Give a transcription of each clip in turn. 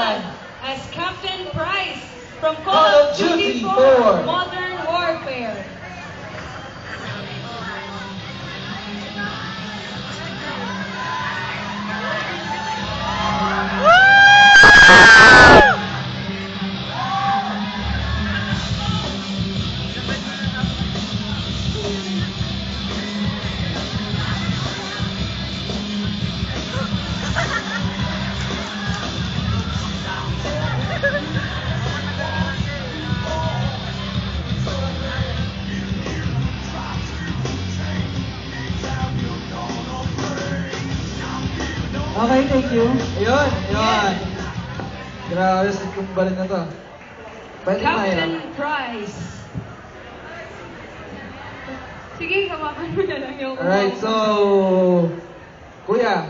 Balan as Captain Price from Call of Duty 4 Modern Warfare. Okay, thank you. Ayun, ayun. Grabe sa kumbalin na to. Pwede na Captain yun. Price. Sige, hawakan mo na lang yung Alright, so... Kuya,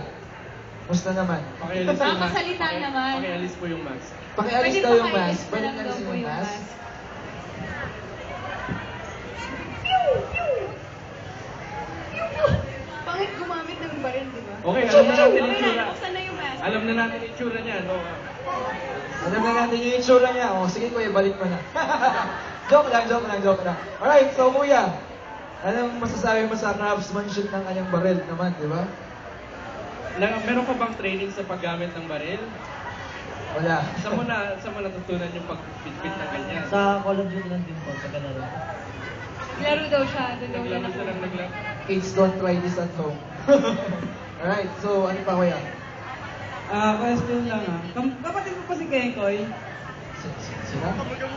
musta naman? Pakialis po yung mask. Makasalita naman. Pakialis po yung mask. Pakialis Pwede daw yung pakailis mask. na Pwede lang daw alisin po yung yung mask. mask. Bakit gumamit ng baril, di ba? Okay, alam na natin yung Okay itsura. na, buksan na yung mask. Alam na natin yung itsura niya, no? Alam na natin yung itsura niya. O, sige kuya, balik mo na. Joke lang, joke lang, joke lang. Alright, so kuya, anong masasabi mo sa craftsmanship ng kanyang baril naman, di ba? Meron ka bang training sa paggamit ng baril? Wala. Saan mo natutunan yung pag-fit ng ganyan? Sa Call of Duty lang din po, sa kalaro. Laro daw siya, doon daw niya Naglaro siya lang naglaro. Kids don't try this at home. Alright, so ano pa kuya? Question lang kapatid mo pa si Kenkoy? Sina?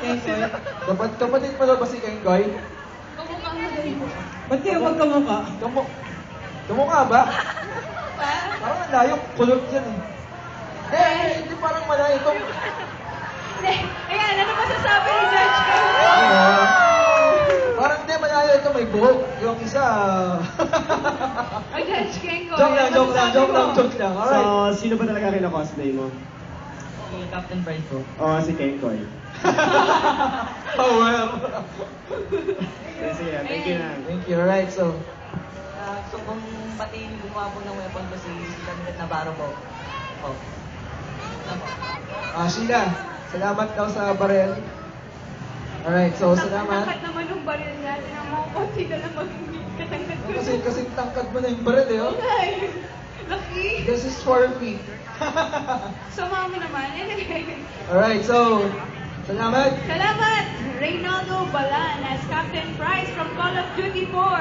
Kenkoy? Kapatid mo daw ba si Kenkoy? Kamukha mo daw yun. Ba't kayo magkamukha? Kamukha ba? Pa? Parang ang layo, kulot yan eh. Hindi parang malayo itong... Ayan, ano masasabi ni Judge ko? Parang hindi malayo ito, may buhok. Yung isa... Ay, Judge Kengo. Joke lang. Alright. So, sino ba talaga kina-cosplay mo? Si Captain Price po. Oo, si Kenkoy. Power. Sige, thank you na. Thank you. Alright, so... So kung pati gumawa po ng weapon ko si Lieutenant Navarro po. Sheila, salamat daw sa barel. Alright, so salamat. Tangkat naman yung baril niya. Tinan mo, konti na lang magiging katangkat ko. Kasi tangkad mo na yung barel eh, oh. Ay, laki. This is for me. Sama mo naman. Alright, so... Salamat. Salamat! Reynaldo Balan as Captain Price from Call of Duty 4.